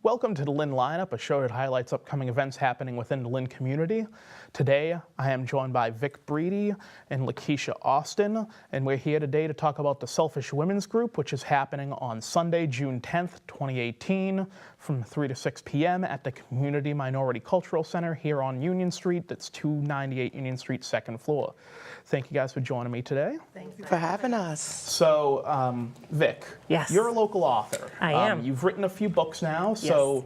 Welcome to the Lynn Lineup, a show that highlights upcoming events happening within the Lynn community. Today, I am joined by Vick Breedy and Lakisha Austin, and we're here today to talk about the Selfish Women's Group, which is happening on Sunday, June 10th, 2018, from 3 to 6 p.m. at the Community Minority Cultural Center here on Union Street. That's 298 Union Street, second floor. Thank you guys for joining me today. Thank you for having us. So, Vick, Yes. you're a local author. I am. You've written a few books now, Yes. so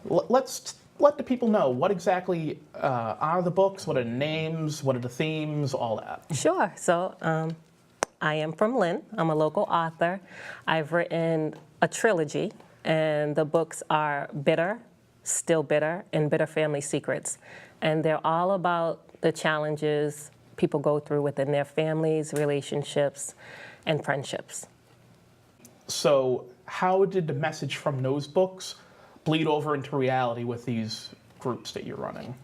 let's let the people know what exactly are the books, what are the names, what are the themes, all that. Sure. So I am from Lynn. I'm a local author. I've written a trilogy, and the books are Bitter, Still Bitter, and Bitter Family Secrets. And they're all about the challenges people go through within their families, relationships, and friendships. So how did the message from those books bleed over into reality with these groups that you're running?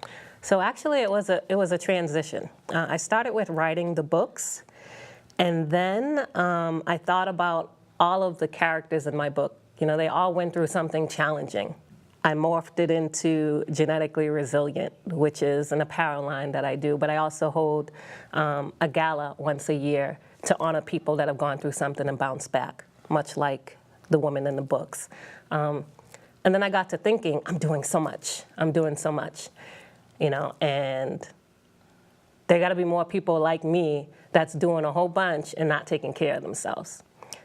So actually, it was a transition. I started with writing the books, and then I thought about all of the characters in my book. You know, they all went through something challenging. I morphed it into Genetically Resilient, which is an apparel line that I do, but I also hold a gala once a year to honor people that have gone through something and bounced back, much like the women in the books. And then I got to thinking, I'm doing so much, you know, and there gotta be more people like me that's doing a whole bunch and not taking care of themselves.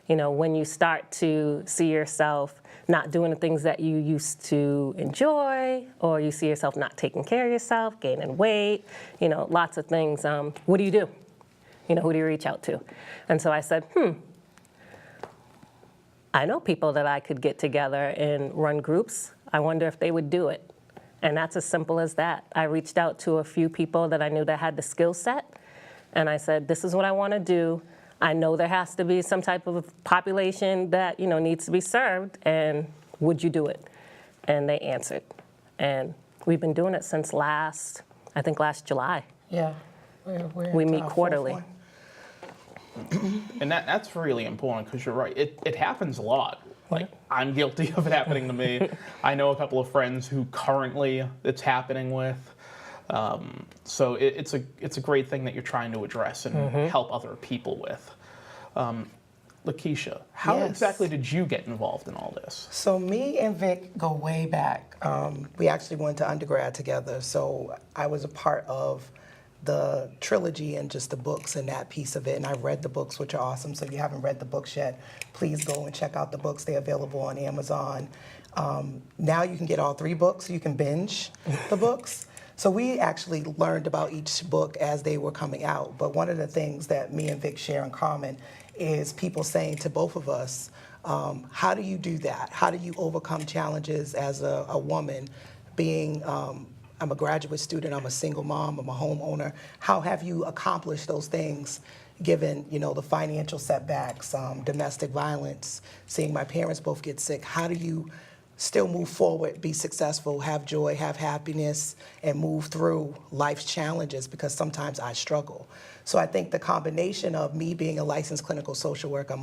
You know, when you start to see yourself not doing the things that you used to enjoy, or you see yourself not taking care of yourself, gaining weight, you know, lots of things. What do you do? You know, who do you reach out to? And so I said, I know people that I could get together and run groups. I wonder if they would do it. And that's as simple as that. I reached out to a few people that I knew that had the skill set, and I said, this is what I want to do. I know there has to be some type of population that, you know, needs to be served, and would you do it? And they answered. And we've been doing it since last July. Yeah. We meet quarterly. And that's really important, because you're right, it happens a lot. Like, I'm guilty of it happening to me. I know a couple of friends who currently it's happening with. So it's a great thing that you're trying to address and help other people with. Lakisha, how exactly did you get involved in all this? So me and Vick go way back. We actually went to undergrad together. So I was a part of the trilogy and just the books and that piece of it. And I read the books, which are awesome. So if you haven't read the books yet, please go and check out the books. They're available on Amazon. Now you can get all 3 books, so you can binge the books. So we actually learned about each book as they were coming out. But one of the things that me and Vick share in common is people saying to both of us, how do you do that? How do you overcome challenges as a woman? Being, I'm a graduate student, I'm a single mom, I'm a homeowner. How have you accomplished those things given, you know, the financial setbacks, domestic violence, seeing my parents both get sick? How do you still move forward, be successful, have joy, have happiness, and move through life's challenges? Because sometimes I struggle. So I think the combination of me being a licensed clinical social worker,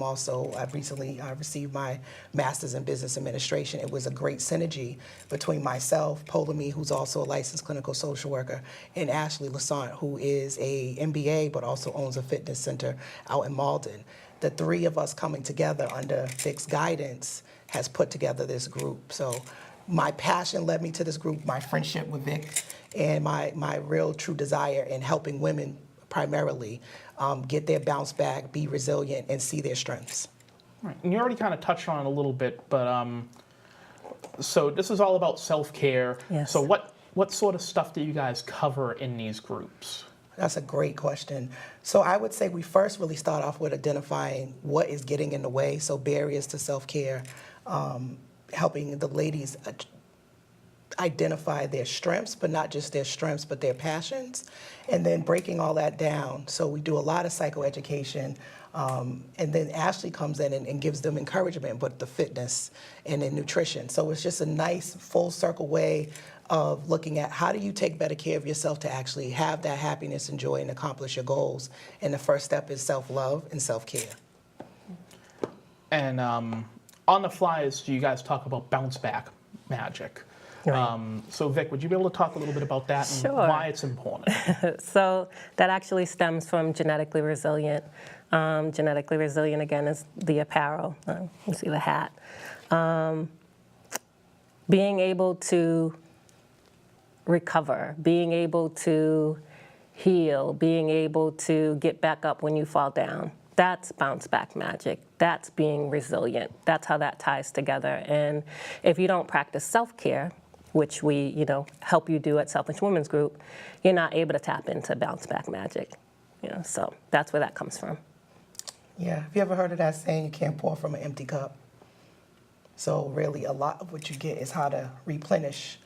I've recently received my master's in business administration. It was a great synergy between myself, Polemy, who's also a licensed clinical social worker, and Ashley Lassant, who is a MBA, but also owns a fitness center out in Malden. The 3 of us coming together under Vick's guidance has put together this group. So my passion led me to this group, my friendship with Vick, and my real true desire in helping women primarily get their bounce back, be resilient, and see their strengths. Right. And you already kind of touched on it a little bit, but so this is all about self-care. Yes. So what sort of stuff do you guys cover in these groups? That's a great question. So I would say we first really start off with identifying what is getting in the way, so barriers to self-care, helping the ladies identify their strengths, but not just their strengths, but their passions, and then breaking all that down. So we do a lot of psychoeducation, and then Ashley comes in and gives them encouragement, but the fitness and then nutrition. So it's just a nice full circle way of looking at how do you take better care of yourself to actually have that happiness and joy and accomplish your goals. And the first step is self-love and self-care. And on the flyers, do you guys talk about bounce back? magic. Right. So Vic, would you be able to talk a little bit about that and Sure. why it's important? So that actually stems from genetically resilient. Genetically resilient, again, is the apparel. You see the hat. Being able to recover, being able to heal, being able to get back up when you fall down. That's bounce back magic. That's being resilient. That's how that ties together. And if you don't practice self-care, which we, help you do at Selfish Women's Group, you're not able to tap into bounce back magic. So that's where that comes from. Yeah. Have you ever heard of that saying, you can't pour from an empty cup? So really a lot of what you get is how to replenish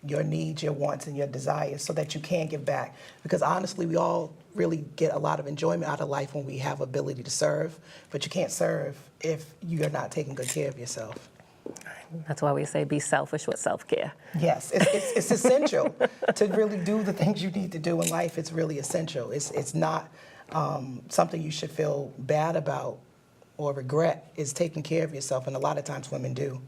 your needs, your wants, and your desires so that you can give back. Because honestly, we all really get a lot of enjoyment out of life when we have ability to serve, but you can't serve if you're not taking good care of yourself. That's why we say be selfish with self-care. Yes, it's essential to really do the things you need to do in life. It's really essential. It's not something you should feel bad about or regret. It's taking care of yourself, and a lot of times women do.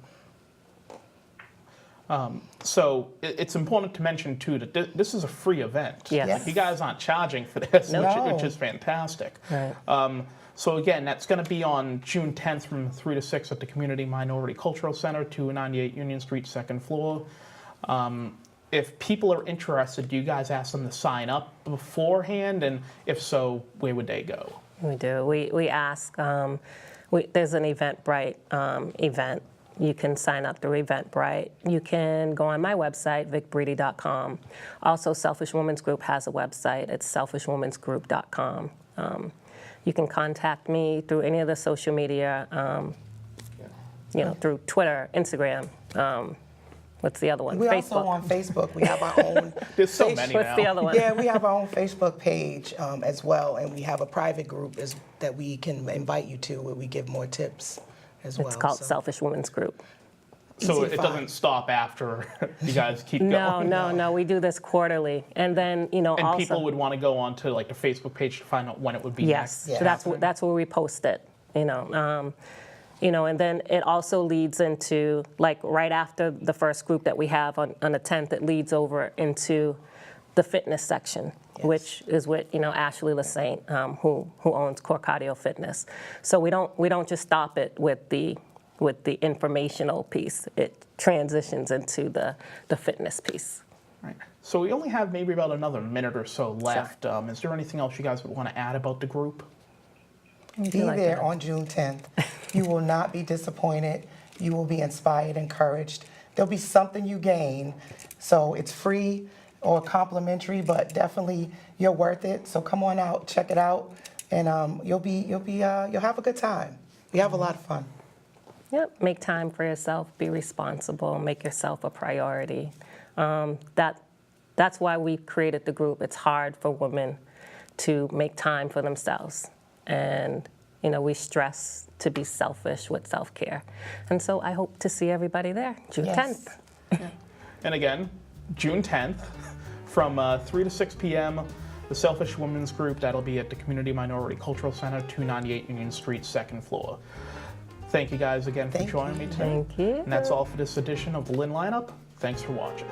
So it's important to mention too that this is a free event. Yes. Like, you guys aren't charging for this, No. which is fantastic. Right. So again, that's going to be on June 10th from 3 to 6 at the Community Minority Cultural Center, 298 Union Street, second floor. If people are interested, do you guys ask them to sign up beforehand? And if so, where would they go? We do. We ask, there's an Eventbrite event. You can sign up through Eventbrite. You can go on my website, vickbreedy.com. Also, Selfish Women's Group has a website. It's selfishwomensgroup.com. You can contact me through any of the social media, through Twitter, Instagram. What's the other one? We Facebook. also on Facebook. We have our own. There's so many What's now. the other one? Yeah, we have our own Facebook page as well, and we have a private group that we can invite you to where we give more tips as well. It's called so. Selfish Women's Group. So Easy to it find. doesn't stop after you guys keep going. No. We do this quarterly, and then And also people would want to go onto like the Facebook page to find out when it would be yes, next. Yeah. so that's where we post it. And then it also leads into, like, right after the first group that we have on the 10th, it leads over into the fitness section, Yes. which is with Ashley LaSaint, who owns Core Cardio Fitness. So we don't just stop it with the informational piece. It transitions into the fitness piece. Right. So we only have maybe about another minute or so left. Is there anything else you guys would want to add about the group? Be like there that? on June 10th. You will not be disappointed. You will be inspired, encouraged. There'll be something you gain. So it's free or complimentary, but definitely you're worth it. So come on out, check it out, and you'll have a good time. We have a lot of fun. Yep, make time for yourself, be responsible, make yourself a priority. That's why we created the group. It's hard for women to make time for themselves. And, we stress to be selfish with self-care. And so I hope to see everybody there, June Yes. 10th. And again, June 10th from 3 to 6 p.m., the Selfish Women's Group, that'll be at the Community Minority Cultural Center, 298 Union Street, second floor. Thank you guys again for Thank joining me today. Thank you. And that's all for this edition of the Lynn Lineup. Thanks for watching.